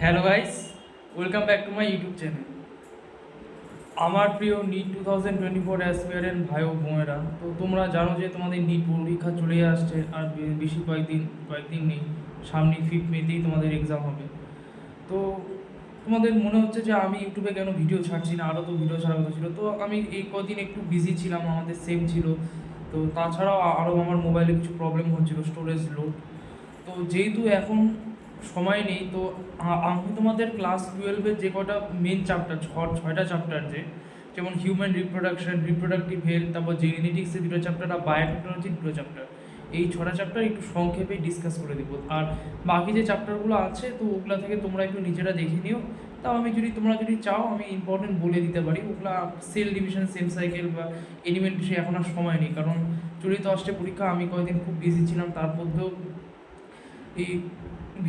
Hello guys, welcome back to my YouTube channel. আমার প্রিয় NEET 2024 অ্যাসপিয়ারেন্ট ভাই ও বোনেরা, তো তোমরা জানো যে তোমাদের নিট পরীক্ষা চলে আসছে আর বেশি কয়েকদিন নেই। সামনে 5 মেতেই তোমাদের এক্সাম হবে। তো তোমাদের মনে হচ্ছে যে আমি ইউটিউবে কেন ভিডিও ছাড়ছি না, আরও তো ভিডিও ছাড়ার কথা ছিল। তো আমি এই কদিন একটু বিজি ছিলাম, আমাদের সেম ছিল। তো তাছাড়াও আরও আমার মোবাইলে কিছু প্রবলেম হচ্ছিলো, স্টোরেজ লোড। তো যেহেতু এখন সময় নেই, তো আমি তোমাদের ক্লাস 12-এর যে কটা মেন চ্যাপ্টার, ছয়টা চ্যাপ্টার, যেমন হিউম্যান রিপ্রোডাক্টিভ হেলথ, তারপর জেনেটিক্সের দুটো চ্যাপ্টার আর বায়োটেকনোলজির দুটো চ্যাপ্টার, এই ছটা চ্যাপ্টার একটু সংক্ষেপে ডিসকাস করে দেবো। আর বাকি যে চ্যাপ্টারগুলো আছে তো ওগুলো থেকে তোমরা একটু নিজেরা দেখে নিও। তাও তোমরা যদি চাও আমি ইম্পর্টেন্ট বলে দিতে পারি। ওগুলা সেল ডিভিশন, সেল সাইকেল বা এলিমেন্টারি এখন আর সময় নেই, কারণ চলিত আসছে পরীক্ষা। আমি কয়েকদিন খুব বিজি ছিলাম, তার মধ্যেও এই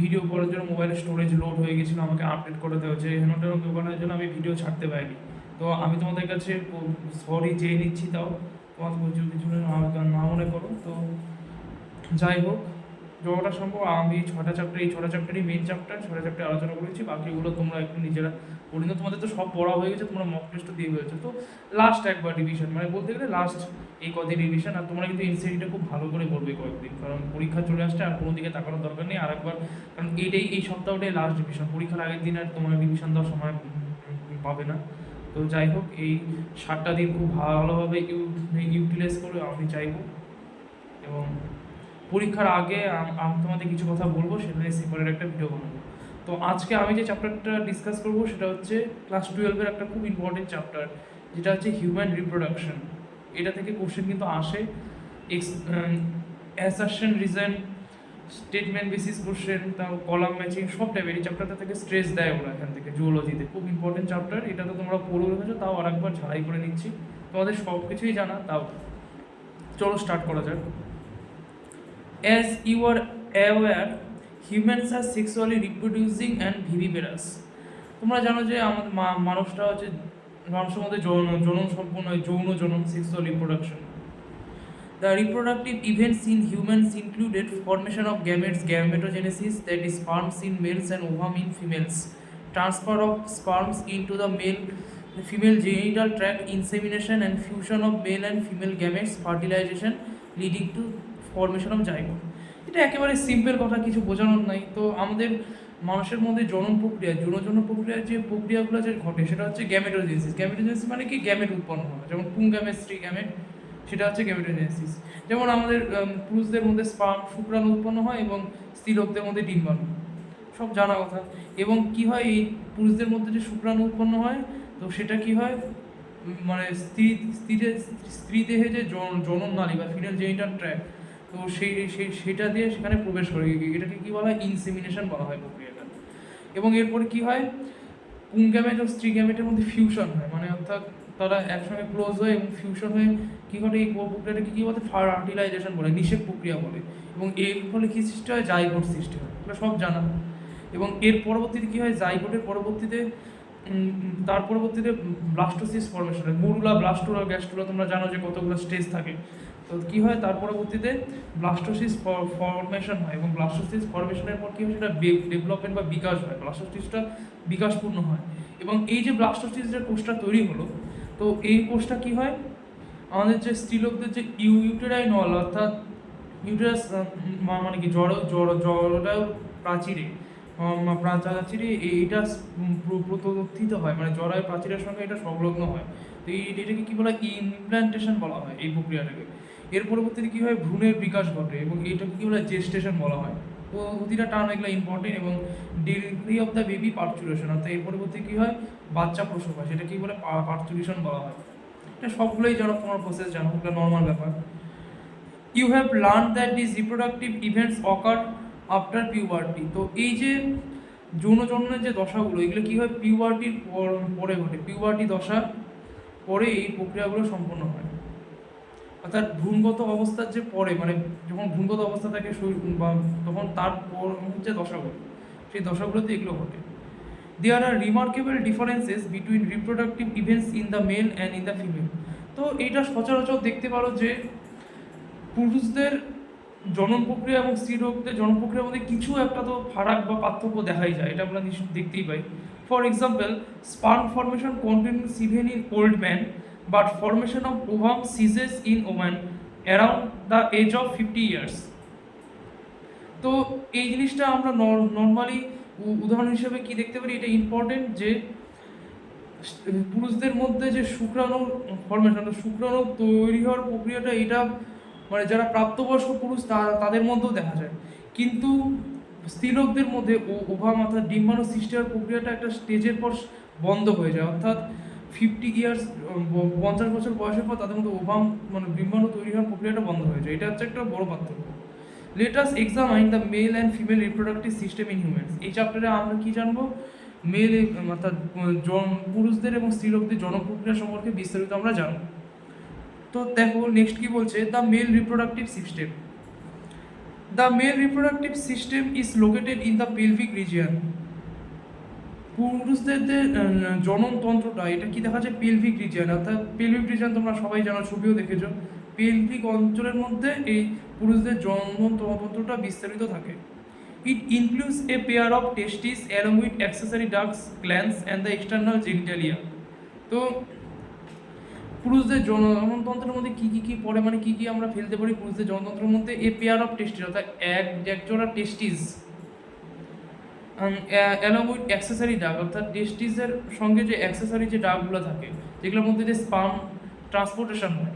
ভিডিও করার জন্য মোবাইলের স্টোরেজ লোড হয়ে গেছিলো, আমাকে আপডেট করতে হয়েছে। হেনোটের দোকানের জন্য আমি ভিডিও ছাড়তে পারিনি। তো আমি তোমাদের কাছে সরি চেয়ে নিচ্ছি। তাও তোমার কিছু আমাকে না মনে করো। তো যাই হোক, যতটা সম্ভব আমি এই ছটা চ্যাপ্টারই মেন চ্যাপ্টার, ছটা চ্যাপ্টার আলোচনা করেছি। বাকিগুলো তোমরা একটু নিজেরা পড়ে নিও। তোমাদের তো সব পড়া হয়ে গেছে, তোমরা মক টেস্টও দিয়ে হয়েছে। তো লাস্ট একবার রিভিশন, মানে বলতে গেলে লাস্ট এই কদিন রিভিশন। আর তোমরা কিন্তু এনসিআরটিটা খুব ভালো করে পড়বে কয়েকদিন, কারণ পরীক্ষা চলে আসছে, আর কোনো দিকে তাকানোর দরকার নেই। আর একবার, কারণ এই সপ্তাহটাই লাস্ট রিভিশন, পরীক্ষার আগের দিন আর তোমার রিভিশন দেওয়ার সময় পাবে না। তো যাই হোক, এই 7টা দিন খুব ভালোভাবে ইউটিলাইজ করে আমি চাইবো। এবং পরীক্ষার আগে আমি তোমাদের কিছু কথা বলবো, সেটা নিয়ে সেপারেট একটা ভিডিও বানাবো। তো আজকে আমি যে চ্যাপ্টারটা ডিসকাস করবো সেটা হচ্ছে ক্লাস 12-এর একটা খুব ইম্পর্টেন্ট চ্যাপ্টার, যেটা হচ্ছে হিউম্যান রিপ্রোডাকশন। এটা থেকে কোশ্চেন কিন্তু আসে, assertion, reason, statement basis question, তাও কলাম ম্যাচিং, সব টাইপের এই চ্যাপ্টারটা থেকে স্ট্রেস দেয় ওরা। এখান থেকে জুওলজিতে খুব ইম্পর্টেন্ট চ্যাপ্টার। এটা তো তোমরা পড়ে রেখেছো, তাও আরেকবার ঝালাই করে নিচ্ছি। তোমাদের সব কিছুই জানা, তাও চলো স্টার্ট করা যাক। As you are aware, humans are sexually reproducing and viviparous. তোমরা জানো যে আমাদের মানুষটা হচ্ছে, মানুষের মধ্যে যৌন সম্পন্ন হয়, যৌন জনন, sexual reproduction. The reproductive events in humans included formation of gametes, gametogenesis, that is sperms in males and ovum in females, transfer of sperms into the female genital tract, insemination and fusion of male and female gametes, fertilization leading to formation of zygote. এটা একেবারে simple কথা, কিছু বোঝানোর নাই। তো আমাদের মানুষের মধ্যে জনন প্রক্রিয়ার যে প্রক্রিয়াগুলো যে ঘটে সেটা হচ্ছে গ্যামেটোজেনেসিস। গ্যামেটোজেনেসিস মানে কি, গ্যামেট উৎপন্ন হয়, যেমন পুং গ্যামেট, স্ত্রী গ্যামেট, সেটা হচ্ছে গ্যামেটোজেনেসিস। যেমন আমাদের পুরুষদের মধ্যে স্পার্ম, শুক্রাণু উৎপন্ন হয়, এবং স্ত্রীলোকদের মধ্যে ডিম্বাণু, সব জানা কথা। এবং কি হয়, এই পুরুষদের মধ্যে যে শুক্রাণু উৎপন্ন হয়, তো সেটা কি হয়, মানে স্ত্রী দেহে যে জনন নালী বা ফিমেল জেনিটাল ট্র্যাক্ট, তো সেটা দিয়ে সেখানে প্রবেশ করে। এটাকে কী বলা হয়, ইনসেমিনেশন বলা হয় প্রক্রিয়াটা। এবং এরপরে কী হয়, পুং গ্যামেট ও স্ত্রী গ্যামেটের মধ্যে ফিউশন হয়, মানে অর্থাৎ তারা একসঙ্গে ক্লোজ হয়ে এবং ফিউশন হয়ে কী ঘটে, এই প্রক্রিয়াটাকে কী বলে, ফার্টিলাইজেশন বলে, নিষেক প্রক্রিয়া বলে। এবং এর ফলে কী সৃষ্টি হয়, জাইগোট সৃষ্টি হয়, এগুলো সব জানা। এবং এর পরবর্তীতে কী হয়, জাইগোটের পরবর্তীতে তার পরবর্তীতে ব্লাস্টোসিস ফর্মেশন হয়। মরুলা, ব্লাস্টুলা, গ্যাস্টুলা, তোমরা জানো যে কতগুলো স্টেজ থাকে। তো কী হয়, তার পরবর্তীতে ব্লাস্টোসিস ফর্মেশন হয়, এবং ব্লাস্টোসিস ফর্মেশনের পর কী হয়, সেটা ডেভেলপমেন্ট বা বিকাশ হয়, ব্লাস্টোসিসটা বিকাশপূর্ণ হয়। এবং এই যে ব্লাস্টোসিস যে কোষটা তৈরি হলো, তো এই কোষটা কী হয়, আমাদের যে স্ত্রীলোকদের যে ইউটেরাইন ওয়াল, অর্থাৎ ইউটেরাস, মানে কি জরায়ু প্রাচীরে, প্রাচীরে এইটা প্রতিষ্ঠিত হয়, মানে জরায়ু প্রাচীরের সঙ্গে এটা সংলগ্ন হয়। তো এটাকে কী বলা হয়, ইমপ্ল্যান্টেশন বলা হয় এই প্রক্রিয়াটাকে। এর পরবর্তীতে কী হয়, ভ্রূণের বিকাশ ঘটে, এবং এটাকে কী বলা হয়, জেস্টেশন বলা হয়। তো প্রতিটা টার্ম এগুলো ইম্পর্টেন্ট। এবং delivery of the baby, parturition, অর্থাৎ এর পরবর্তী কী হয়, বাচ্চা প্রসব হয়, সেটা কী বলে, পার্চুরেশন বলা হয়। এটা সবগুলোই জানো, তোমার প্রসেস জানো, এটা নর্মাল ব্যাপার। You have learn that this reproductive events occur after puberty. তো এই যে যৌন জন্মের যে দশাগুলো, এগুলো কী হয়, পিউবার্টির পরে ঘটে, পিউবার্টি দশা পরে এই প্রক্রিয়াগুলো সম্পন্ন হয়। অর্থাৎ ভ্রূণগত অবস্থার যে পরে, মানে যখন ভ্রূণগত অবস্থা থাকে বা তখন তার পর যে দশাগুলো, সেই দশাগুলোতে এগুলো ঘটে। There are remarkable differences between reproductive events in the male and in the female. তো এইটা সচরাচর দেখতে পারো যে পুরুষদের জনন প্রক্রিয়া এবং স্ত্রীরোগদের জনন প্রক্রিয়ার মধ্যে কিছু একটা তো ফারাক বা পার্থক্য দেখাই যায়, এটা আমরা নিশ্চয়ই দেখতেই পাই। For example, sperm formation continues even in old man, but formation of ovum ceases in woman around the age of 50 years. তো এই জিনিসটা আমরা নর্মালি উদাহরণ হিসেবে কি দেখতে পারি, এটা ইম্পর্টেন্ট যে পুরুষদের মধ্যে যে শুক্রাণুর ফর্মেশন, শুক্রাণু তৈরি হওয়ার প্রক্রিয়াটা, এটা মানে যারা প্রাপ্তবয়স্ক পুরুষ তাদের মধ্যেও দেখা যায়, কিন্তু স্ত্রীলোকদের মধ্যে ওভাম অর্থাৎ ডিম্বাণু সৃষ্টি হওয়ার প্রক্রিয়াটা একটা স্টেজের পর বন্ধ হয়ে যায়, অর্থাৎ 50 ইয়ার্স 50 বছর বয়সের পর তাদের মধ্যে ওভাম মানে ডিম্বাণু তৈরি হওয়ার প্রক্রিয়াটা বন্ধ হয়ে যায়। এটা হচ্ছে একটা বড় পার্থক্য। Let us examine the male and female reproductive system in humans. এই চ্যাপ্টারে আমরা কি জানবো, মেল অর্থাৎ পুরুষদের এবং স্ত্রীলোকদের জনন প্রক্রিয়া সম্পর্কে বিস্তারিত আমরা জানবো। তো দেখো নেক্সট কি বলছে, the mail reproductive system. The mail reproductive system is located in the pelvic region. পুরুষদের যে জননতন্ত্রটা, এটা কি দেখা যায় পেলভিক রিজিয়ন, অর্থাৎ পেলভিক রিজিয়ন তোমরা সবাই জানো, ছবিও দেখেছো। পেলভিক অঞ্চলের মধ্যে এই পুরুষদের জননতন্ত্রটা বিস্তারিত থাকে। It includes a pair of testis along with accessory ducts, glands and the external genitalia. তো পুরুষদের জননতন্ত্রের মধ্যে কী পড়ে, মানে কী আমরা ফেলতে পারি পুরুষদের জনতন্ত্রের মধ্যে, এ পেয়ার অফ টেস্টিস অর্থাৎ একজোড়া টেস্টিস, অ্যালং উইথ অ্যাক্সেসরি ডাক অর্থাৎ টেস্টিসের সঙ্গে যে অ্যাক্সেসরি যে ডাকগুলো থাকে, যেগুলোর মধ্যে যে স্পার্ম ট্রান্সপোর্টেশন হয়,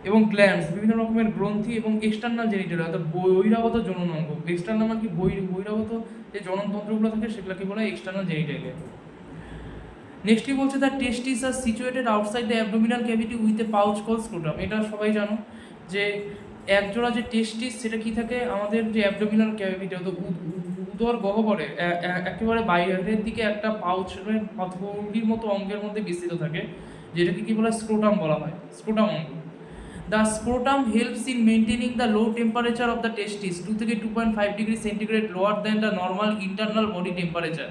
এবং গ্ল্যান্ডস বিভিন্ন রকমের গ্রন্থি, এবং এক্সটার্নাল জেনিটাল অর্থাৎ বহিরাগত জননাঙ্গ। এক্সটার্নাল মানে কি, বহিরাগত যে জননতন্ত্রগুলো থাকে সেগুলোকে বলা হয় এক্সটার্নাল জেনিটালিয়া। নেক্সট কি বলছে, the testis are situated outside the abdominal cavity with a pouch call scrotum. এটা সবাই জানো যে একজোড়া যে টেস্টিস সেটা কি থাকে আমাদের যে অ্যাবডোমিনাল ক্যাভিটি অর্থাৎ উদর গহ্বরে একেবারে বাইরের দিকে একটা পাউচ পাথরির মতো অঙ্গের মধ্যে বিস্তৃত থাকে, যেটাকে কি বলা হয় স্ক্রোটাম বলা হয়, স্ক্রোটাম অঙ্গ। The scrotum helps in maintaining the low temperature of the testis 2 থেকে 2.5 degree centigrade lower than the normal internal body temperature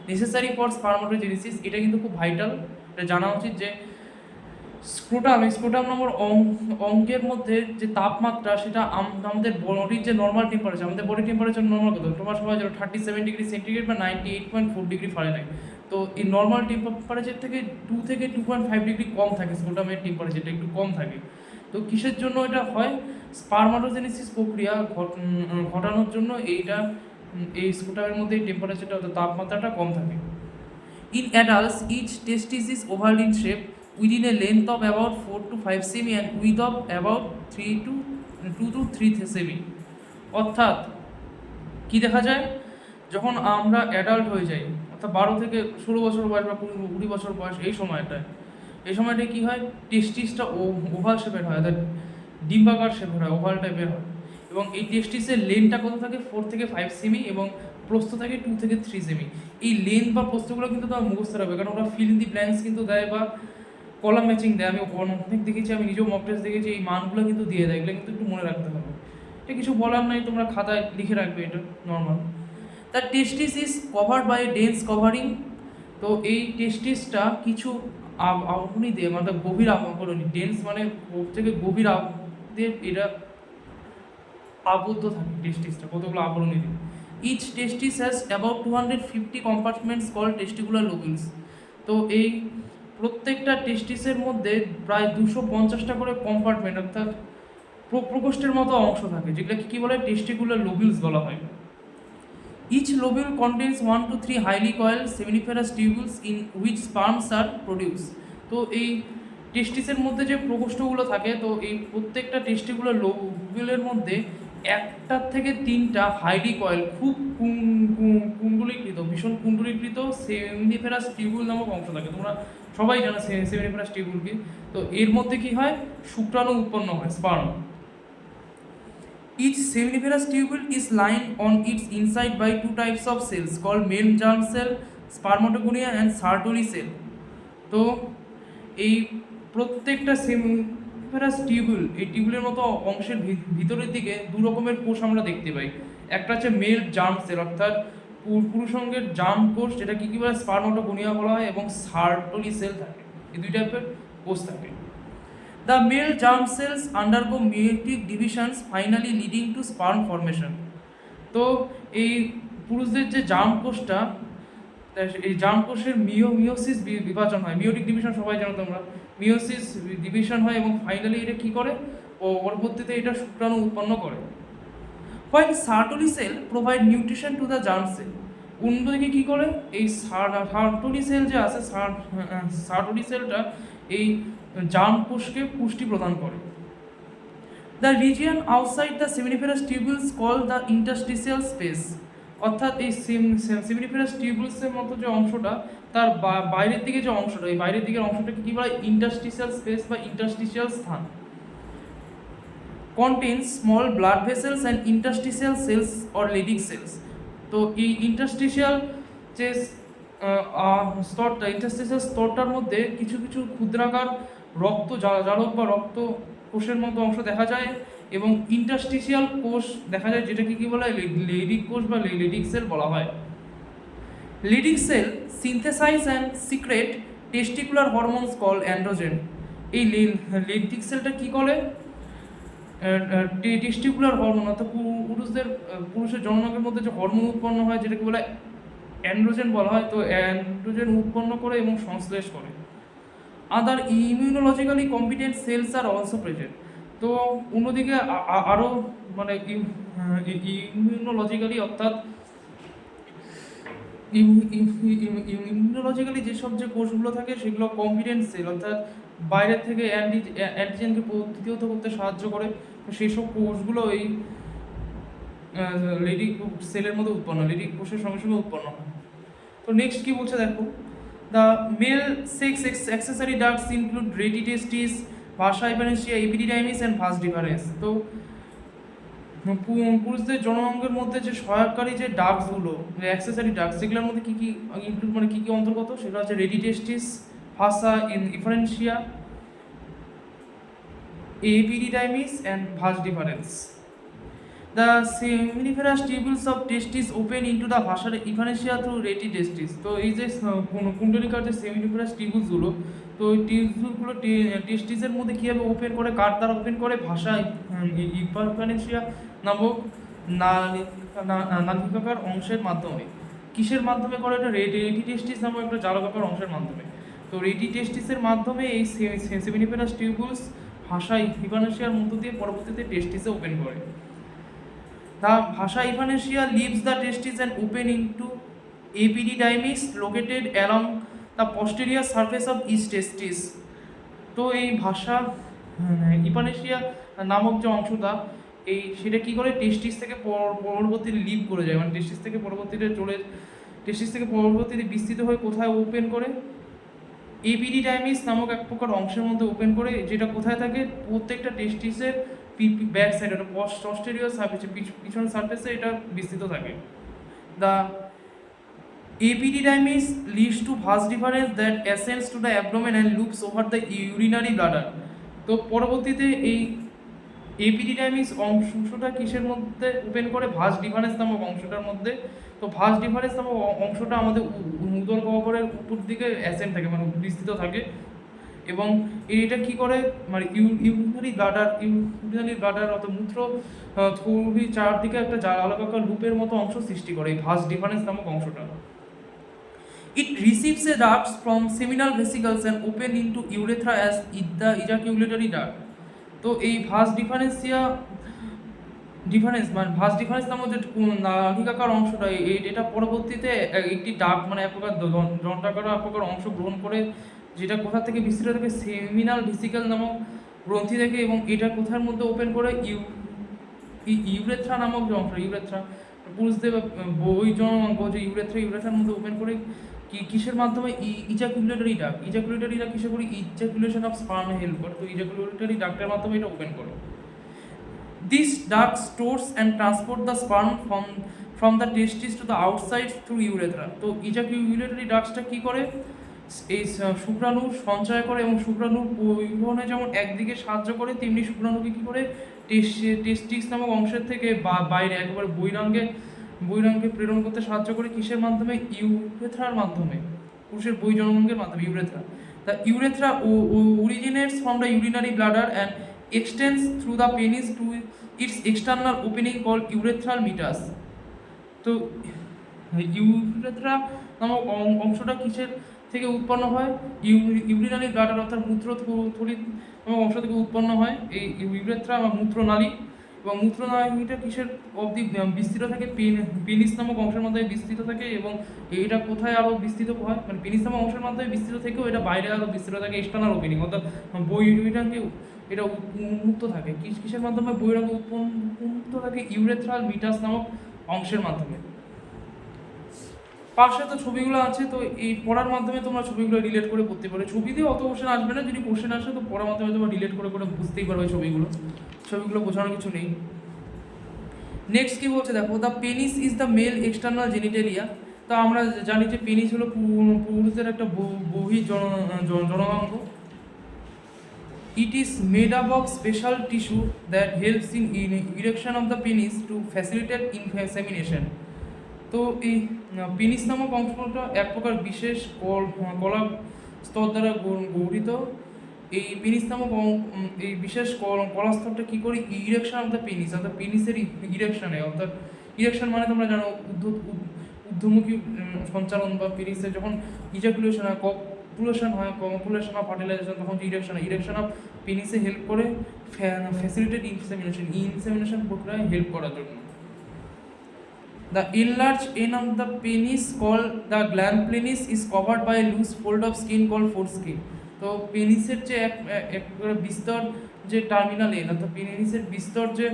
necessary for spermatogenesis. এটা কিন্তু খুব ভাইটাল, এটা জানা উচিত যে স্ক্রোটাম নামক অঙ্গের মধ্যে যে তাপমাত্রা, সেটা আমাদের বডির যে নর্মাল টেম্পারেচার, আমাদের বডি টেম্পারেচার নর্মাল কত তোমরা সবাই জানো 37 ডিগ্রি সেন্টিগ্রেড বা 98.4 ডিগ্রি ফারেনহাইট। তো এই নর্মাল টেম্পারেচার থেকে 2 থেকে 2.5 ডিগ্রি কম থাকে, স্ক্রোটামের টেম্পারেচারটা একটু কম থাকে। তো কিসের জন্য এটা হয়, স্পারমাটোজেনেসিস প্রক্রিয়া ঘটানোর জন্য এই স্ক্রোটামের মধ্যে এই টেম্পারেচারটা অর্থাৎ তাপমাত্রাটা কম থাকে। In adults each testis is oval in shape within a length of about 4 to 5 cm and width of about 2 to 3 cm। অর্থাৎ কি দেখা যায়, যখন আমরা অ্যাডাল্ট হয়ে যাই অর্থাৎ 12 থেকে 16 বছর বয়স বা 20 বছর বয়স, এই সময়টায় কী হয়, টেস্টিসটা ওভাল শেপের হয়, অর্থাৎ ডিম্বাকার শেপের হয়, ওভাল টাইপের হয়। এবং এই টেস্টিসের লেন্থটা কত থাকে 4 থেকে 5 সেমি এবং প্রস্থ থাকে 2 থেকে 3 সেমি। এই লেন্থ বা প্রস্থগুলো কিন্তু তোমার মুখস্থ রাখবে, কারণ ওরা ফিল ইন দি ব্ল্যাঙ্কস কিন্তু দেয় বা কলাম ম্যাচিং দেয়। আমি অনেক দেখেছি, আমি নিজেও মক টেস্ট দেখেছি, এই মানগুলো কিন্তু দিয়ে দেয়, এগুলো কিন্তু একটু মনে রাখতে হবে। এটা কিছু বলার নাই, তোমরা খাতায় লিখে রাখবে, এটা normal. The testis is covered by a dense covering. তো এই টেস্টিসটা কিছু আবরণী দিয়ে, মানে গভীর আবরণী, ডেন্স মানে থেকে গভীর দিয়ে এটা আবদ্ধ থাকে। টেস্টিসটা কতগুলো আবরণী দিয়ে। Each testis has about 250 compartments called testicular lobules. তো এই প্রত্যেকটা টেস্টিসের মধ্যে প্রায় 250টা করে কম্পার্টমেন্ট অর্থাৎ প্রকোষ্ঠের মতো অংশ থাকে, যেগুলোকে কী বলে টেস্টিকুলার লোবিউলস বলা হয়। Each lobule contains 1 to 3 highly coiled seminiferous tubules in which sperms are produced. তো এই টেস্টিসের মধ্যে যে প্রকোষ্ঠগুলো থাকে, তো এই প্রত্যেকটা টেস্টিকুলার লোবিউলের মধ্যে একটার থেকে 3টা হাইলি কয়েল খুব কুণ্ডলীকৃত, ভীষণ কুণ্ডলীকৃত সেমিনিফেরাস টিউবুল নামক অংশ থাকে। তোমরা সবাই জানো সেমিনিফেরাস টিউবুল কি। তো এর মধ্যে কি হয়, শুক্রাণু উৎপন্ন হয়, sperm. Each seminiferous tubule is lined on its inside by 2 types of cells called male germ cell, spermatogonia and Sertoli cell. তো এই প্রত্যেকটা সেমিনিফেরাস টিউবুল, এই টিউবুলের মতো অংশের ভিতরের দিকে 2 রকমের কোষ আমরা দেখতে পাই। একটা হচ্ছে মেল জার্ম সেল অর্থাৎ পুরুষাঙ্গের জার্ম কোষ, যেটা কি বলে স্পারমাটোগোনিয়া বলা হয়, এবং সার্টলি সেল থাকে। এই 2 টাইপের কোষ থাকে। The male germ cells undergo meiotic divisions finally leading to sperm formation. তো এই পুরুষদের যে জার্ম কোষটা, এই জার্ম কোষের মিওসিস বিভাজন হয়, মিওটিক ডিভিশন সবাই জানো তোমরা, মিওসিস ডিভিশন হয় এবং ফাইনালি এটা কী করে, ও পরবর্তীতে এটা শুক্রাণু উৎপন্ন করে। When Sertoli cell provide nutrition to the germ cell, অন্যদিকে কী করে এই সার্টলি সেল যে আছে, সার্টলি সেলটা এই জার্ম কোষকে পুষ্টি প্রদান করে। The region outside the seminiferous tubules called the interstitial space, অর্থাৎ এই সেমিনিফেরাস টিউবুলসের মতো যে অংশটা, তার বাইরের দিকে যে অংশটা, এই বাইরের দিকের অংশটাকে কী বলা হয়, ইন্টারস্টিসিয়াল স্পেস বা ইন্টারস্টিসিয়াল স্থান। contains small blood vessels and interstitial cells or Leydig cells. তো এই ইন্টারস্টিশিয়াল যে স্তরটা, ইন্টারস্টিশিয়াল স্তরটার মধ্যে কিছু কিছু ক্ষুদ্রাকার রক্ত জারক বা রক্ত কোষের মতো অংশ দেখা যায় এবং ইন্টারস্টিশিয়াল কোষ দেখা যায়, যেটাকে কি বলা হয়, লেডিক কোষ বা লেডিক সেল বলা হয়। Leydig cell synthesize and secrete testicular hormones call androgen. এই লেডিক সেলটা কী করে, টেস্টিকুলার হরমোন, অর্থাৎ পুরুষের জননাঙ্গের মধ্যে যে হরমোন উৎপন্ন হয়, যেটাকে বলে অ্যান্ড্রোজেন বলা হয়, তো অ্যান্ড্রোজেন উৎপন্ন করে এবং সংশ্লেষ করে। Other immunologically competent cells are also present. তো অন্যদিকে আরও মানে ইমিউনোলজিক্যালি, অর্থাৎ ইমিউনোলজিক্যালি যেসব যে কোষগুলো থাকে সেগুলো কম্পিটেন্ট সেল, অর্থাৎ বাইরের থেকে অ্যান্টিজেনকে প্রতিহত করতে সাহায্য করে, সেই সব কোষগুলো এই লেডি সেলের মধ্যে উৎপন্ন, লেডি কোষের সঙ্গে সঙ্গে উৎপন্ন হয়। তো নেক্সট কী বলছে দেখো, the male sex accessory ducts include rete testis, vasa ইভানেসিয়া, এপিডিডাইমিস অ্যান্ড ভাস ডিফারেন্স। তো পুরুষদের জননাঙ্গের মধ্যে যে সহায়ককারী যে ডাক্সগুলো, অ্যাক্সেসরি ডাক্স, সেগুলোর মধ্যে কী কী ইনক্লুড, মানে কী কী অন্তর্গত, সেগুলো হচ্ছে rete testis, vasa efferentia, epididymis and vas deferens. The seminiferous tubules of testis open into the ভাসার ইনফারেন্সিয়া থ্রু রেটি টেস্টিস। তো এই যে কুণ্ডলিকার যে সেমিনিফেরাস টিউবুলসগুলো, তো ওই টিউবুলসগুলো টেস্টিসের মধ্যে কীভাবে ওপেন করে, কার দ্বারা ওপেন করে, ভাষা ইনফারেন্সিয়া নামক নালিকাকার অংশের মাধ্যমে। কিসের মাধ্যমে করে, এটা রেটি টেস্টিস নামক একটা জালকাকার অংশের মাধ্যমে। তো রেটি টেস্টিসের মাধ্যমে এই সেমিনিফেরাস টিউবুলস ভাষা ইনফারেন্সিয়ার মধ্য দিয়ে পরবর্তীতে টেস্টিসে ওপেন করে। The ভাসা ইভানেসিয়া leaves the testis and open into epididymis located along the posterior surface of each testis. তো এই ভাষা ইভানেসিয়া নামক যে অংশটা, এই সেটা কী করে, টেস্টিস থেকে পরবর্তীতে লিভ করে যায়, মানে টেস্টিস থেকে পরবর্তীতে বিস্তৃত হয়ে কোথায় ওপেন করে, এপিডিডাইমিস নামক এক প্রকার অংশের মধ্যে ওপেন করে, যেটা কোথায় থাকে, প্রত্যেকটা টেস্টিসের ব্যাক সাইড, এটা পস্টেরিয়র সারফেসে, পিছনের সারফেসে এটা বিস্তৃত থাকে। The epididymis leads to vas deferens that ascends to the abdomen and loops over the urinary bladder. তো পরবর্তীতে এই এপিডিডাইমিস অংশটা কিসের মধ্যে ওপেন করে, ভাস ডিফারেন্স নামক অংশটার মধ্যে। তো ভাস ডিফারেন্স নামক অংশটা আমাদের উদর গহ্বরের উপর দিকে অ্যাসেন্ড থাকে, মানে বিস্তৃত থাকে, এবং এটা কী করে, মানে ইউরিনারি ব্লাডার অর্থাৎ মূত্র থলি চারদিকে একটা আলাকাকার লুপের মতো অংশ সৃষ্টি করে এই ভাস ডিফারেন্স নামক অংশটা। It receives a ducts from seminal vesicles and open into urethra as the ejaculatory duct. তো এই ভাস ডিফারেন্স নামক যে নালিকাকার অংশটা, এটা পরবর্তীতে একটি ডাক্ট, মানে এক প্রকার দণ্ডাকার এক প্রকার অংশ গ্রহণ করে, যেটা কোথা থেকে বিস্তৃত থাকে, সেমিনাল ভেসিকল নামক গ্রন্থি থেকে, এবং এটা কোথার মধ্যে ওপেন করে, ইউরেথ্রা নামক যে অংশ, ইউরেথ্রা পুরুষদের বই জননাঙ্গ যে ইউরেথ্রার মধ্যে ওপেন করে, কিসের মাধ্যমে, ইজাকুলেটরি ডাক্ট কিসে করে, ইজাকুলেশন অফ স্পার্মে হেল্প করে। তো ইজাকুলেটরি ডাক্টের মাধ্যমে এটা ওপেন করে। This duct stores and transport the sperm from the testis to the outside through urethra. তো ইজাকুলেটরি ডাক্টসটা কী করে, এই শুক্রাণু সঞ্চয় করে এবং শুক্রাণু পরিবহনে যেমন একদিকে সাহায্য করে, তেমনি শুক্রাণুকে কী করে টেস্টিস নামক অংশের থেকে বাইরে একেবারে বহিরাঙ্গে প্রেরণ করতে সাহায্য করে, কিসের মাধ্যমে, ইউরেথ্রার মাধ্যমে, পুরুষের বহির্জননাঙ্গের মাধ্যমে, urethra. The urethra originates from the urinary bladder and extends through the penis to its external opening called urethral meatus. তো ইউরেথ্রা নামক অংশটা কিসের থেকে উৎপন্ন হয়? ইউরিনারি ব্লাডার অর্থাৎ মূত্রথলি নামক অংশ থেকে উৎপন্ন হয় এই ইউরেথ্রা বা মূত্রনালী। এবং মূত্রনালীটা কিসের অবধি বিস্তৃত থাকে? পেনিস নামক অংশের মাধ্যমে বিস্তৃত থাকে। এবং এটা কোথায় আরও বিস্তৃত হয়? মানে পেনিস নামক অংশের মাধ্যমে বিস্তৃত থেকেও এটা বাইরে আরও বিস্তৃত থাকে এক্সটার্নাল ওপেনিং, অর্থাৎ বহিরাঙ্গে এটা উন্মুক্ত থাকে। কিসের মাধ্যমে বহিরাঙ্গে উন্মুক্ত থাকে? ইউরেথ্রাল মিটাস নামক অংশের মাধ্যমে। পাশে তো ছবিগুলো আছে, তো এই পড়ার মাধ্যমে তোমরা ছবিগুলো রিলেট করে পড়তে পারো। ছবি দিয়ে অত কোশ্চেন আসবে না, যদি কোশ্চেন আসে তো পড়ার মাধ্যমে তোমরা রিলেট করে করে বুঝতেই পারবে ছবিগুলো বোঝানোর কিছু নেই। নেক্সট কি বলছে দেখো, the penis is the male external genitalia. তো আমরা জানি যে পেনিস হলো পুরুষদের একটা বহি জননাঙ্গ। It is made up of special tissue that helps in erection of the penis to facilitate insemination. তো এই পেনিস নামক অংশটা এক প্রকার বিশেষ কলা স্তর দ্বারা গঠিত। এই পেনিস নামক এই বিশেষ কলা স্তরটা কী করে? ইরেকশন অফ দ্য পেনিস, অর্থাৎ পেনিসের ইরেকশনে, অর্থাৎ ইরেকশন মানে তোমরা জানো ঊর্ধ্বমুখী সঞ্চালন, বা পেনিসের যখন ইজাকুলেশন হয়, কপুলেশন হয়, কপুলেশন বা ফার্টিলাইজেশন, তখন যে ইরেকশন অফ পেনিসে হেল্প করে ফ্যাসিলিটেট ইনসেমিনেশন প্রক্রিয়ায় হেল্প করার জন্য। The enlarged end of the penis called the gland penis is covered by a loose fold of skin called foreskin. তো পেনিসের যে এক বিস্তর যে টার্মিনাল এন্ড, অর্থাৎ পেনিসের বিস্তর যে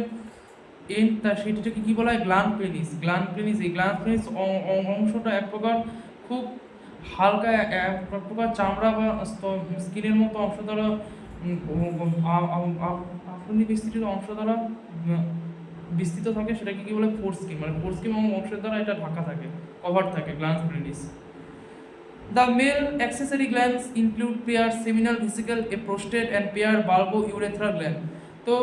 এন্ড, তা সেটাকে কি বলা হয়? Gland penis. এই গ্ল্যান্ড পেনিস অংশটা এক প্রকার খুব হালকা এক প্রকার চামড়া বা স্কিনের মতো অংশ দ্বারা আপনি বিস্তৃত অংশ দ্বারা বিস্তৃত থাকে। সেটাকে কি বলে? ফোরস্কিন। মানে ফোরস্কিন অংশের দ্বারা এটা ঢাকা থাকে, কভার থাকে gland penis. The male accessory glands include pair seminal vesicle, a prostate and pair bulbo-urethral gland. তো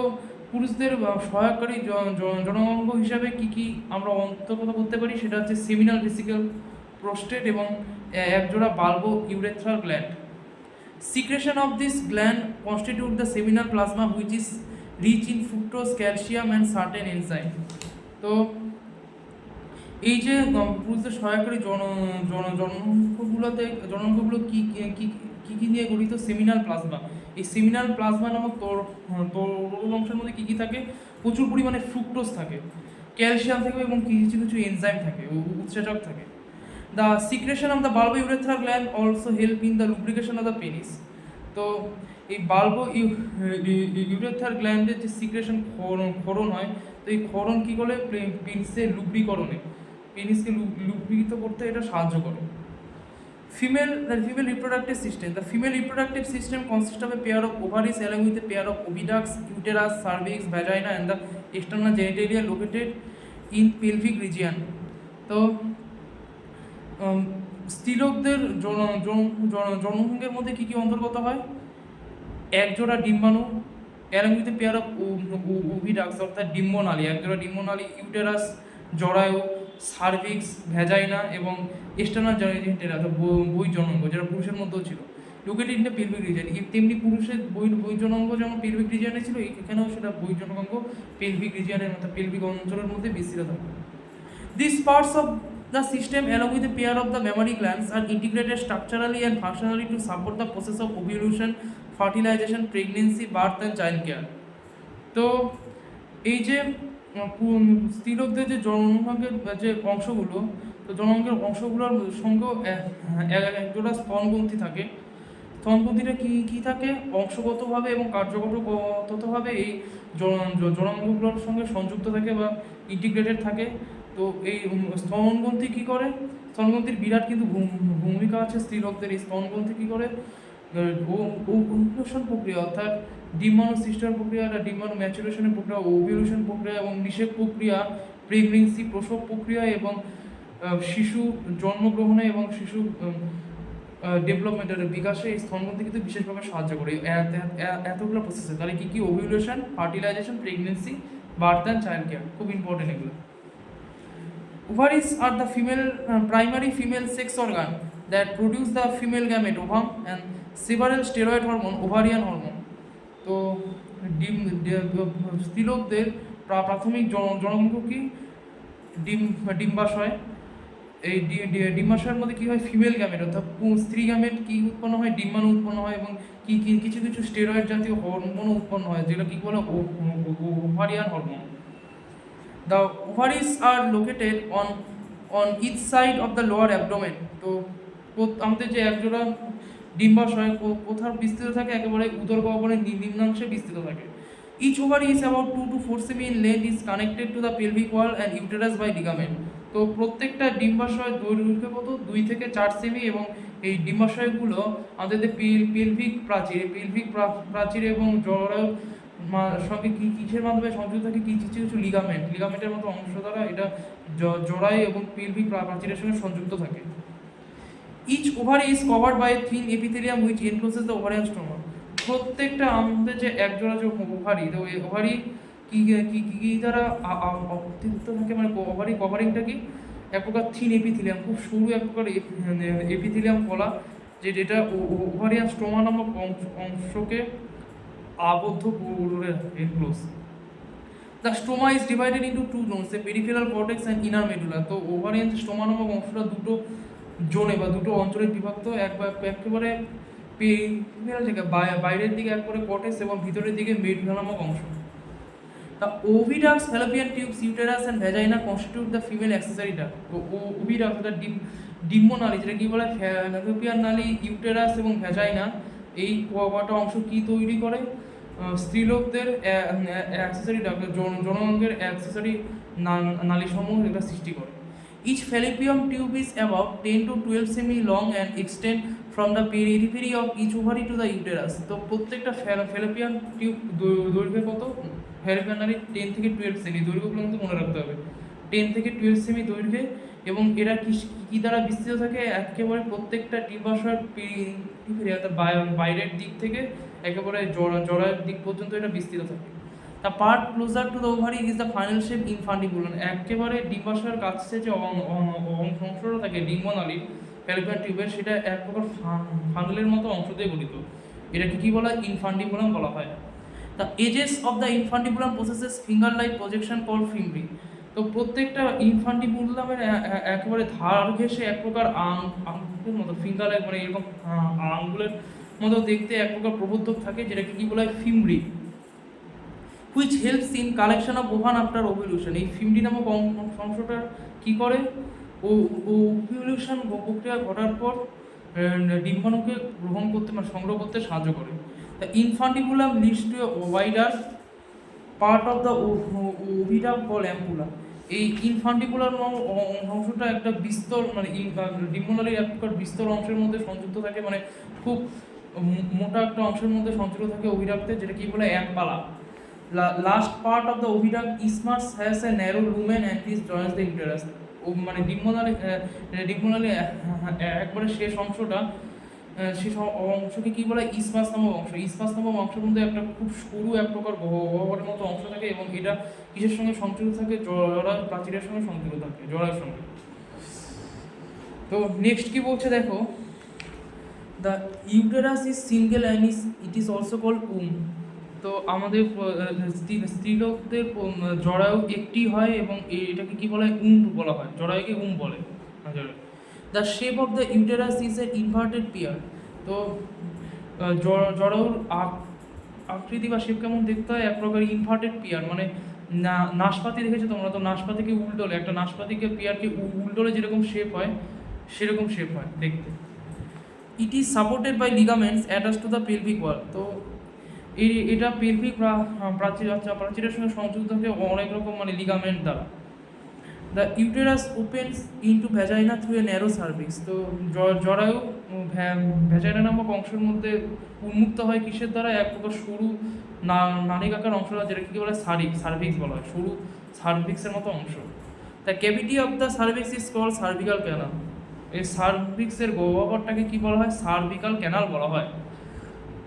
পুরুষদের সহায়কারী জননাঙ্গ হিসাবে কি কি আমরা অন্তর্গত করতে পারি? সেটা হচ্ছে সেমিনাল ভেসিকেল, প্রোস্টেট এবং একজোড়া Balbo-urethral gland. Secretion of this gland constitute the seminal plasma which is rich in fructose, calcium and certain enzyme. তো এই যে পুরুষদের সহায়কারী জননাঙ্গগুলো কি নিয়ে গঠিত? Seminal plasma. এই সেমিনাল প্লাজমা নামক তরল অংশের মধ্যে কি থাকে? প্রচুর পরিমাণে ফ্রুক্টোজ থাকে, ক্যালসিয়াম থাকে এবং কিছু কিছু এনজাইম থাকে, উৎসেচক থাকে। The secretion of the bulbo-urethral gland also help in the lubrication of the penis. তো এই বাল্বো-ইউরেথ্রাল গ্ল্যান্ডের যে সিক্রেশন ক্ষরণ হয়, তো এই ক্ষরণ কী করে? পেনিসের লুব্রিকরণে, পেনিসকে লুব্রিত করতে এটা সাহায্য করে। Female reproductive system. The female reproductive system consists of a pair of ovaries along with a pair of oviducts, uterus, cervix, vagina and the external genitalia located in pelvic region. তো স্ত্রীলোকদের জননাঙ্গের মধ্যে কি কি অন্তর্গত হয়? একজোড়া ডিম্বাণু, along with a pair of oviducts অর্থাৎ ডিম্বনালী, একজোড়া ডিম্বনালী, ইউটেরাস জরায়ু, সার্ভিক্স, ভ্যাজাইনা এবং এক্সটার্নাল জেনিটেলিয়া অর্থাৎ বহির্জনাঙ্গ, যেটা পুরুষের মধ্যেও ছিল, located in the pelvic region. তেমনি পুরুষের বহির্জনাঙ্গ যেমন পেলভিক রিজিয়নে ছিল, এখানেও সেটা বহির্জনাঙ্গ পেলভিক রিজিয়নের মধ্যে, পেলভিক অঞ্চলের মধ্যে বিস্তৃত থাকে। These parts of the system along with a pair of the mammary glands are integrated structurally and functionally to support the process of ovulation, fertilization, pregnancy, birth and child care. তো এই যে স্ত্রীলোকদের যে জননাঙ্গের যে অংশগুলো, তো জননাঙ্গের অংশগুলোর সঙ্গেও একজোড়া স্তনগ্রন্থি থাকে। স্তনগ্রন্থিটা কি থাকে? অংশগতভাবে এবং কার্যগতভাবে এই জননাঙ্গগুলোর সঙ্গে সংযুক্ত থাকে বা ইন্টিগ্রেটেড থাকে। তো এই স্তনগ্রন্থি কী করে? স্তনগ্রন্থির বিরাট কিন্তু ভূমিকা আছে স্ত্রীলোকদের। এই স্তনগ্রন্থি কী করে? ওভ্যুলেশন প্রক্রিয়া অর্থাৎ ডিম্বাণু সৃষ্টির প্রক্রিয়া, ডিম্বাণু ম্যাচুরেশনের প্রক্রিয়া, ওভ্যুলেশন প্রক্রিয়া এবং নিষেক প্রক্রিয়া, প্রেগনেন্সি প্রসব প্রক্রিয়া এবং শিশু জন্মগ্রহণে এবং শিশু ডেভেলপমেন্টের বিকাশে এই স্তনগ্রন্থি কিন্তু বিশেষভাবে সাহায্য করে এতগুলো প্রসেসে। তাহলে কী কী? Ovulation, fertilization, pregnancy, birth and child care, খুব ইম্পর্টেন্ট এগুলো। Ovaries are the primary female sex organ that produce the female gamete ovum, and several steroid hormone, ovarian hormone. তো স্ত্রীলোকদের প্রাথমিক জননাঙ্গ কি? ডিম্বাশয়। এই ডিম্বাশয়ের মধ্যে কী হয়? ফিমেল গ্যামেট অর্থাৎ স্ত্রী গ্যামেট কি উৎপন্ন হয়? ডিম্বাণু উৎপন্ন হয় এবং কিছু কিছু স্টেরয়েড জাতীয় হরমোনও উৎপন্ন হয়, যেটা কী বলে? Ovarian hormone. The ovaries are located on each side of the lower abdomen. তো আমাদের যে একজোড়া ডিম্বাশয় কোথাও বিস্তৃত থাকে? একেবারে উদর গহ্বরের নিম্নাংশে বিস্তৃত থাকে। Each ovary is about 2 to 4 সেমি in length, is connected to the pelvic wall and uterus by ligament. তো প্রত্যেকটা ডিম্বাশয় দৈর্ঘ্য কত? 2 থেকে 4 সেমি, এবং এই ডিম্বাশয়গুলো আমাদের যে পেলভিক প্রাচীর এবং জরায়ুর সঙ্গে কিসের মাধ্যমে সংযুক্ত থাকে? কিছু কিছু লিগামেন্টের মতো অংশ দ্বারা এটা জরায়ু এবং পেলভিক প্রাচীরের সঙ্গে সংযুক্ত থাকে। Each ovary is covered by thin epithelium which encloses the ovarian stroma. প্রত্যেকটা আমাদের যে একজোড়া যে ওভারি, তো এই ওভারি কি দ্বারা আবৃত থাকে? মানে ওভারি কভারিংটা কি? এক প্রকার থিন এপিথেলিয়াম, খুব সরু এক প্রকার এপিথেলিয়াম কলা, যেটা ওভারিয়ান স্টোমা নামক অংশকে আবদ্ধ করে enclose. The stoma is divided into 2 Jones, the peripheral cortex and inner medulla. তো ওভারিয়ান স্টোমা নামক অংশটা দুটো জোনে বা দুটো অঞ্চলে বিভক্ত। একেবারে পেরিফেরাল থেকে বাইরের দিকে একবারে কর্টেক্স এবং ভিতরের দিকে মেডুলা নামক অংশ। The oviducts, fallopian tubes, uterus and vagina constitute the female accessory duct. তো ওভিডাক্টস অর্থাৎ ডিম্বনালী, যেটা কি বলে? ফ্যালোপিয়ান নালী, ইউটেরাস এবং ভ্যাজাইনা, এই কটা অংশ কি তৈরি করে? স্ত্রীলোকদের অ্যাক্সেসরি ডাক্ট, জননাঙ্গের অ্যাক্সেসরি নালীসমূহ এটা সৃষ্টি করে। Each fallopian tube is about 10 to 12 semi long and extend from the periphery of each ovary to the uterus. তো প্রত্যেকটা ফ্যালোপিয়ান টিউব দৈর্ঘ্য কত? ফ্যালোপিয়ান নালী 10 থেকে 12 সেমি দৈর্ঘ্য পর্যন্ত মনে রাখতে হবে, 10 থেকে 12 সেমি দৈর্ঘ্যে, এবং এরা কি দ্বারা বিস্তৃত থাকে? একেবারে প্রত্যেকটা ডিম্বাশয়ের পেরিফেরি অর্থাৎ বাইরের দিক থেকে একেবারে জরায়ুর দিক পর্যন্ত এটা বিস্তৃত থাকে। The part closer to the ovary is the final shape infundibulum. একেবারে ডিম্বাশয়ের কাছে যে অংশটা থাকে ডিম্বনালীর ফ্যালোপিয়ান টিউবের, সেটা এক প্রকার ফানেলের মতো অংশ দিয়ে গঠিত। এটাকে কি বলা হয়? ইনফান্ডিবুলাম বলা হয়। The edges of the infundibulum possesses finger like projection called fimbriae. তো প্রত্যেকটা ইনফান্ডিবুলামের একেবারে ধার ঘেঁষে এক প্রকার আঙ্গুলের মতো, ফিঙ্গার লাইক মানে এরকম আঙ্গুলের মতো দেখতে এক প্রকার প্রবর্ধক থাকে, যেটাকে কি বলা হয়? Fimbriae. Which helps in collection of ovum after ovulation. এই ফিমব্রি নামক অংশটা কী করে? ওভিউলেশন প্রক্রিয়া ঘটার পর ডিম্বাণুকে গ্রহণ করতে বা সংগ্রহ করতে সাহায্য করে। The infundibulum leads to a wider part of the ওভিডা কল অ্যাম্পুলা। এই ইনফান্ডিবুলার অংশটা একটা বিস্তর, মানে ডিম্বনালীর এক প্রকার বিস্তর অংশের মধ্যে সংযুক্ত থাকে, মানে খুব মোটা একটা অংশের মধ্যে সংযুক্ত থাকে ওভিডাক্টে, যেটা কি বলে? Ampulla. Last part of the oviduct isthmus has a narrow lumen and this joins the uterus. মানে ডিম্বনালী একবারে শেষ অংশটা, শেষ অংশকে কি বলে? ইসমাস নামক অংশ। ইসমাস নামক অংশের মধ্যে একটা খুব সরু এক প্রকার গহ্বরের মতো অংশ থাকে, এবং এটা কিসের সঙ্গে সংযুক্ত থাকে? জরায়ুর প্রাচীরের সঙ্গে সংযুক্ত থাকে, জরায়ুর সঙ্গে। তো নেক্সট কি বলছে দেখো, the uterus is single and it is also called womb. তো আমাদের স্ত্রীলোকদের জরায়ু একটি হয়, এবং এটাকে কি বলা হয়? বলা হয়, জরায়ুকে বলে। The shape of the uterus is a inverted pear. তো জরায়ুর আকৃতি বা শেপ কেমন দেখতে হয়? এক প্রকার ইনভার্টেড পিয়ার, মানে নাশপাতি দেখেছো তোমরা? তো নাশপাতিকে উল্টোলে, একটা নাশপাতিকে পিয়ারকে উল্টোলে যেরকম শেপ হয়, সেরকম শেপ হয় দেখতে। It is supported by ligaments attach to the pelvic wall. তো এটা পেলভিক প্রাচীরের সঙ্গে সংযুক্ত থাকে অনেক রকম, মানে লিগামেন্ট দ্বারা। The uterus opens into vagina through a narrow cervix. তো জরায়ু ভ্যাজাইনা নামক অংশের মধ্যে উন্মুক্ত হয় কিসের দ্বারা? এক প্রকার সরু নালিকাকার অংশটা, যেটা কি বলে? সার্ভিক্স বলা হয়, সরু সার্ভিক্সের মতো অংশ। The cavity of the cervix is called cervical canal. এই সার্ভিক্সের গহ্বরটাকে কি বলা হয়? সার্ভিক্যাল ক্যানাল বলা হয়।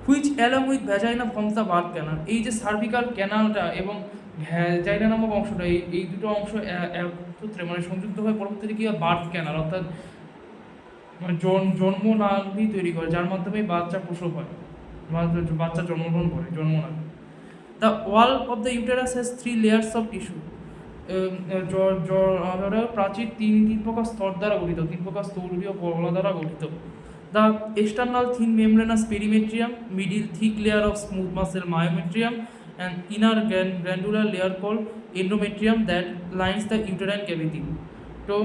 Which along with vagina forms the birth canal. এই যে সার্ভিক্যাল ক্যানালটা এবং ভ্যাজাইনা নামক অংশটা, এই দুটো অংশ একত্রে মানে সংযুক্ত হয়ে পরবর্তীতে কি হয়? বার্থ ক্যানাল, অর্থাৎ মানে জন্মনালী তৈরি করে, যার মাধ্যমে বাচ্চা প্রসব হয়, বাচ্চা জন্মগ্রহণ করে জন্মনালী। The wall of the uterus has 3 layers of tissue. প্রাচীর তিন প্রকার স্তর দ্বারা গঠিত, 3 প্রকার স্থূলীয় কলা দ্বারা গঠিত। The external thin membranous perimetrium, middle thick layer of smooth muscle myometrium, and inner glandular layer called endometrium that lines the uterine cavity. তো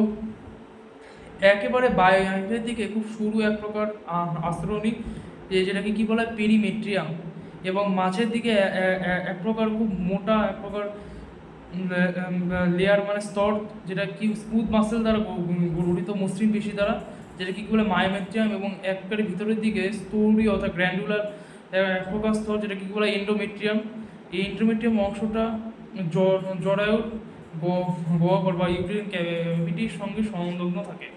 একেবারে বাইরের দিকে খুব সরু এক প্রকার আস্তরণী, যেটাকে কি বলা হয় পেরিমেট্রিয়াম, এবং মাঝের দিকে এক প্রকার খুব মোটা এক প্রকার লেয়ার মানে স্তর, যেটা কি স্মুথ মাসেল দ্বারা গঠিত, মসৃণ পেশি দ্বারা, যেটা কি বলে মায়োমেট্রিয়াম, এবং একবারে ভিতরের দিকে স্তরীয় অর্থাৎ গ্র্যান্ডুলার এক প্রকার স্তর, যেটা কি বলে এন্ডোমেট্রিয়াম। এই এন্ডোমেট্রিয়াম অংশটা জরায়ুর গহ্বর বা ইউটেরিন ক্যাভিটির সঙ্গে সংলগ্ন থাকে।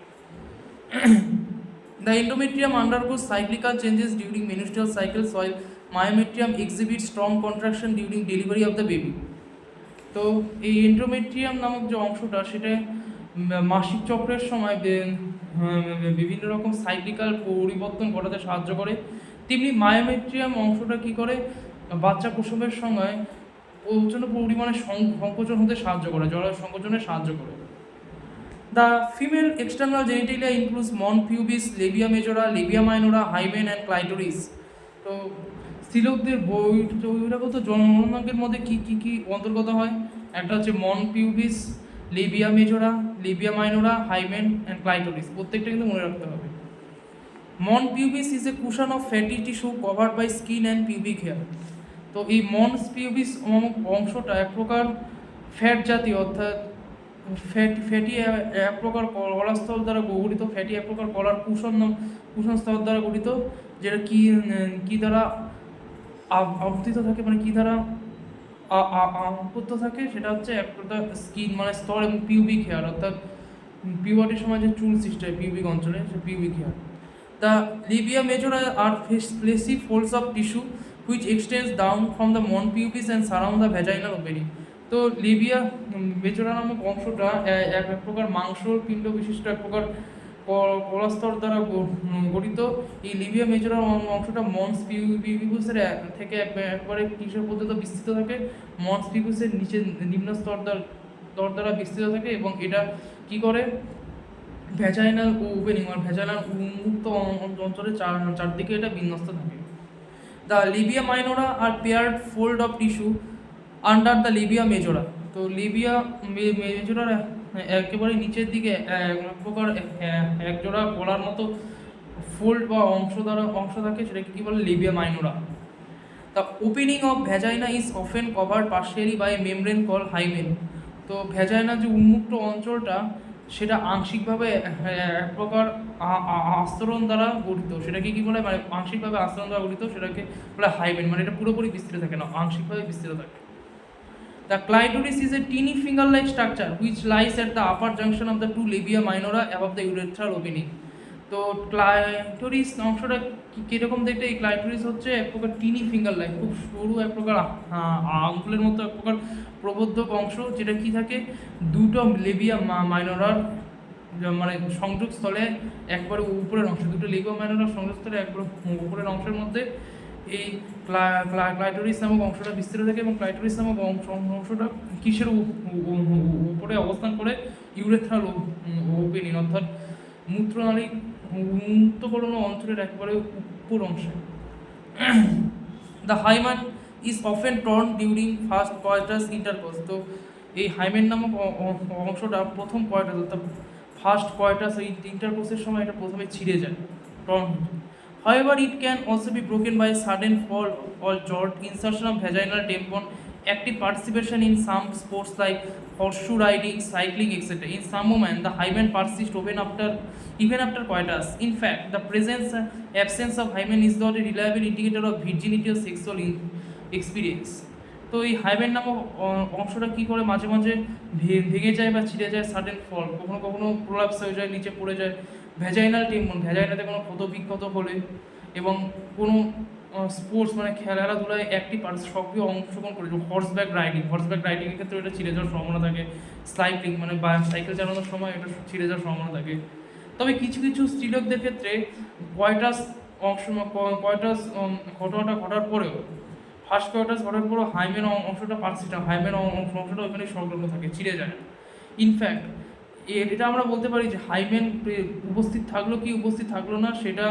The endometrium undergoes cyclical changes during menstrual cycles, while myometrium exhibits strong contraction during delivery of the baby. তো এই এন্ডোমেট্রিয়াম নামক যে অংশটা, সেটা মাসিক চক্রের সময় বিভিন্ন রকম সাইক্লিক্যাল পরিবর্তন ঘটাতে সাহায্য করে। তেমনি মায়োমেট্রিয়াম অংশটা কি করে, বাচ্চা প্রসবের সময় প্রচণ্ড পরিমাণে সংকোচন হতে সাহায্য করে, জরায়ু সংকোচনে সাহায্য করে। The female external genitalia includes mons pubis, labia majora, labia minora, hymen and clitoris. তো স্ত্রীলোকদের বহিরাগত জননাঙ্গের মধ্যে কি অন্তর্গত হয়? একটা হচ্ছে mons pubis, labia majora, labia minora, hymen and clitoris. প্রত্যেকটা কিন্তু মনে রাখতে হবে। Mons pubis is a cushion of fatty tissue covered by skin and pubic hair. তো এই মনস পিউবিস অংশটা এক প্রকার ফ্যাট জাতীয়, অর্থাৎ ফ্যাটি এক প্রকার কলাস্থল দ্বারা গঠিত, ফ্যাটি এক প্রকার কলার কুশন স্তর দ্বারা গঠিত, যেটা কি দ্বারা আবর্তিত থাকে, মানে কি দ্বারা আবদ্ধ থাকে, সেটা হচ্ছে এক প্রকার স্কিন মানে স্তর, এবং পিউবিক হেয়ার, অর্থাৎ পিউবার্টির সময় যে চুল সৃষ্টি হয় পিউবিক অঞ্চলে, সে pubic hair. The labia majora are fleshy folds of tissue which extends down from the mons pubis and surround the vaginal opening. তো লিবিয়া মেজোরা নামক অংশটা এক প্রকার মাংসর পিণ্ড বিশিষ্ট এক প্রকার কলাস্তর দ্বারা গঠিত। এই লিবিয়া মেজোরা অংশটা মন্স পিউবিসের থেকে একবারে কিসের পর্যন্ত বিস্তৃত থাকে, মন্স পিউবিসের নিচে নিম্ন স্তর দ্বারা বিস্তৃত থাকে, এবং এটা কি করে ভ্যাজাইনাল ওপেনিং মানে ভ্যাজাইনাল উন্মুক্ত অঞ্চলের চারদিকে এটা বিন্যস্ত থাকে। The labia minora are paired fold of tissue under the labia majora. তো লিবিয়া মেজোরার একেবারে নিচের দিকে এক প্রকার একজোড়া কলার মতো ফোল্ড বা অংশ থাকে, সেটাকে কি বলে labia minora. The opening of vagina is often covered partially by membrane call hymen. তো ভ্যাজাইনার যে উন্মুক্ত অঞ্চলটা, সেটা আংশিকভাবে এক প্রকার আস্তরণ দ্বারা গঠিত, সেটাকে কি বলে, মানে আংশিকভাবে আস্তরণ দ্বারা গঠিত, সেটাকে বলে হাইমেন, মানে এটা পুরোপুরি বিস্তৃত থাকে না, আংশিকভাবে বিস্তৃত থাকে। The clitoris is a teeny finger-like structure which lies at the upper junction of the two labia minora above the urethral opening. তো ক্লাইটোরিস অংশটা কীরকম দেখতে? এই ক্লাইটোরিস হচ্ছে এক প্রকার টিনি ফিঙ্গার লাইক, খুব সরু এক প্রকার আঙ্গুলের মতো এক প্রকার প্রবর্ধক অংশ, যেটা কি থাকে দুটো লেবিয়া মাইনোরার মানে সংযোগস্থলে একবারে উপরের অংশ, দুটো লেবিয়া মাইনোরার সংযোগস্থলে একবারে উপরের অংশের মধ্যে এই ক্লাইটোরিস নামক অংশটা বিস্তৃত থাকে, এবং ক্লাইটোরিস নামক অংশটা কিসের উপরে অবস্থান করে? ইউরেথ্রাল ওপেনিং, অর্থাৎ মূত্রনালী উন্মুক্তকরণ অঞ্চলের একেবারে উপর অংশে। The hymen is often torn during first coitus intercourse. তো এই হাইমেন নামক অংশটা প্রথম কোয়ার্টাস, অর্থাৎ ফার্স্ট কোয়ার্টাস এই ইন্টারকোর্সের সময় এটা প্রথমে ছিঁড়ে যায়, torn. However, it can also be broken by sudden fall or jolt, insertion of vaginal tampon, active participation in some sports like horseshoe riding, cycling, etc. In some women, the hymen persists even after coitus. In fact, the absence of hymen is not a reliable indicator of virginity or sexual experience. তো এই hymen নামক অংশটা কী করে মাঝে মাঝে ভেঙে যায় বা ছিঁড়ে যায়, সাডেন ফল, কখনো কখনো প্রোলাপস হয়ে যায়, নিচে পড়ে যায়। ভ্যাজাইনাল টেম্পন, ভ্যাজাইনাতে কোনো ক্ষত বিক্ষত হলে, এবং কোনো স্পোর্টস মানে খেলাধুলায় অ্যাক্টিভ সক্রিয় অংশগ্রহণ করে, হর্সব্যাক রাইডিংয়ের ক্ষেত্রে এটা ছিঁড়ে যাওয়ার সম্ভাবনা থাকে। সাইক্লিং মানে সাইকেল চালানোর সময় এটা ছিঁড়ে যাওয়ার সম্ভাবনা থাকে। তবে কিছু কিছু স্ত্রীলোকদের ক্ষেত্রে কয়টাস কয়টাস ঘটনাটা ঘটার পরেও ফার্স্ট কয়টাস ঘটার পরেও হাইমেন অংশটা পারসিস্টেন্ট, হাইমেন অংশটা ওইখানে সংলগ্ন থাকে, ছিঁড়ে যায় না। ইনফ্যাক্ট এটা আমরা বলতে পারি যে হাইমেন উপস্থিত থাকলো কি উপস্থিত থাকলো না সেটা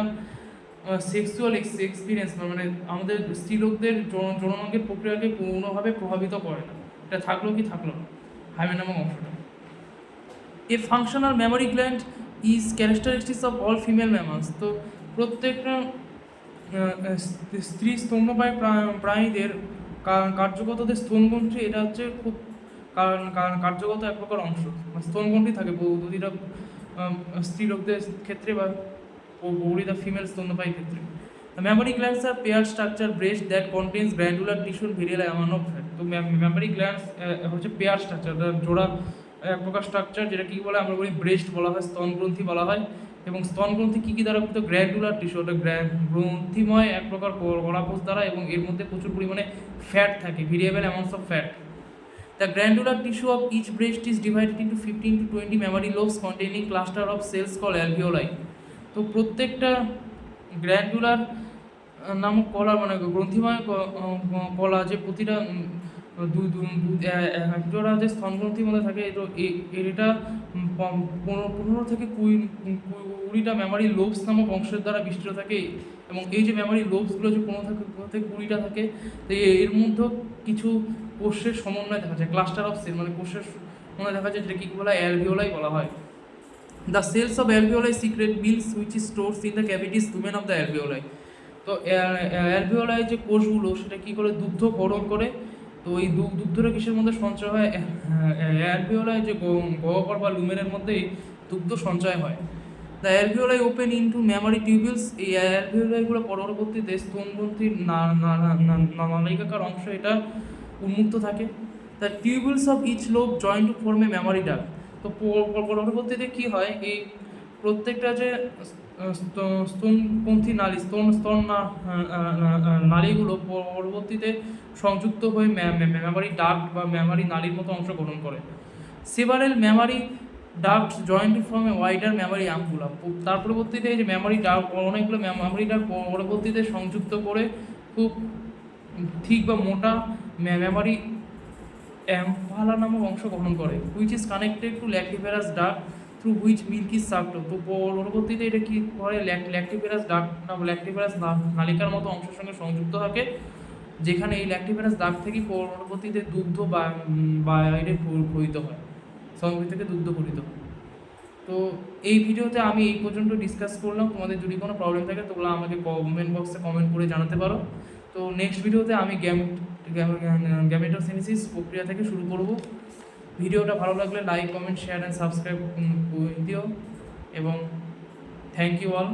সেক্সুয়াল এক্সপিরিয়েন্স মানে আমাদের স্ত্রীলোকদের যৌনাঙ্গের প্রক্রিয়াকে কোনোভাবে প্রভাবিত করে না, এটা থাকলো কি থাকলো না হাইমেন নামক অংশটা। A functional mammary gland is characteristics of all female mammals. তো প্রত্যেকটা স্ত্রী স্তন্যপায়ী প্রাণীদের কার্যগতদের স্তনগ্রন্থি এটা হচ্ছে খুব কার্যগত এক প্রকার অংশ, স্তনগ্রন্থি থাকে প্রতিটা স্ত্রীলোকদের ক্ষেত্রে বা প্রতিটা ফিমেল স্তন্যপায়ী ক্ষেত্রে। Mammary glands are paired structure breast that contains glandular tissue ভেরিয়াল অ্যামাউন্ট অফ ফ্যাট। তো মেমোরি গ্ল্যান্ডস হচ্ছে পেয়ার স্ট্রাকচার, জোড়া এক প্রকার স্ট্রাকচার, যেটা কী বলে আমরা বলি ব্রেস্ট বলা হয়, স্তনগ্রন্থি বলা হয়। এবং স্তনগ্রন্থি কী কী দ্বারা গঠিত? গ্র্যান্ডুলার টিস্যু, ওটা গ্রন্থিময় এক প্রকার গলাপোষ দ্বারা, এবং এর মধ্যে প্রচুর পরিমাণে ফ্যাট থাকে, variable amounts of fat. The granular tissue of each breast is divided into 15 to 20 mammary lobes containing cluster of cells called alveoli. তো প্রত্যেকটা গ্র্যান্ডুলার নামক কলা মানে গ্রন্থিময় কলা যে প্রতিটা একজোড়া যে স্তনগ্রন্থির মধ্যে থাকে, এটা 15 থেকে 20টা মেমারি লোবস নামক অংশের দ্বারা বিস্তৃত থাকে। এবং এই যে মেমারি লোবসগুলো যে 15 থেকে 20টা থাকে, তো এর মধ্যেও কিছু কোষের সমন্বয় দেখা যায়, ক্লাস্টার অফ সেল মানে কোষের সমন্বয় দেখা যায়, যেটা কি বলা হয় অ্যালভিওলাই বলা হয়। The cells of alveoli secrete milk which is stored in the cavities lumen of the alveoli. তো অ্যালভিওলাই যে কোষগুলো সেটা কী করে দুগ্ধ গ্রহণ করে, তো এই দুগ্ধটা কিসের মধ্যে সঞ্চয় হয়? অ্যালভিওলাই যে গহ্বর বা লুমেনের মধ্যেই দুগ্ধ সঞ্চয় হয়। The alveoli open into mammary tubules. এই অ্যালভিওলাইগুলো পরবর্তীতে স্তনগ্রন্থির নালিকাকার অংশ এটা উন্মুক্ত থাকে। The tubules of each lobe join to form a mammary duct. তো পরবর্তীতে কী হয়, এই প্রত্যেকটা যে স্তনগ্রন্থি নালী স্তন নালীগুলো পরবর্তীতে সংযুক্ত হয়ে মেমোরি ডাক্ট বা মেমোরি নালীর মতো অংশ গঠন করে। Several mammary duct join to form a wider mammary ampulla. তার পরবর্তীতে এই যে মেমোরি ডাক্ট, অনেকগুলো মেমোরি ডাক্ট পরবর্তীতে সংযুক্ত করে খুব ঠিক বা মোটা মেমোরি অ্যাম্পুলা নামক অংশ গঠন করে, which is connected to lactiferous duct through which milk is sucked. তো পরবর্তীতে এটা কী করে, ল্যাক্টিফেরাস ডাক্ট না ল্যাক্টিফেরাস নালিকার মতো অংশের সঙ্গে সংযুক্ত থাকে, যেখানে এই ল্যাক্টিফেরাস ডাক্ট থেকে পরবর্তীতে দুগ্ধ বাইরে প্রবাহিত হয়, স্তনগ্রন্থি থেকে দুগ্ধ প্রবাহিত হয়। তো এই ভিডিওতে আমি এই পর্যন্ত ডিসকাস করলাম। তোমাদের যদি কোনো প্রবলেম থাকে তোমরা আমাকে কমেন্ট বক্সে কমেন্ট করে জানাতে পারো। তো নেক্সট ভিডিওতে আমি গ্যামেটোসিনেসিস প্রক্রিয়া থেকে শুরু করব। ভিডিওটা ভালো লাগলে like, comment, share and subscribe দিও, এবং থ্যাংক ইউ অল।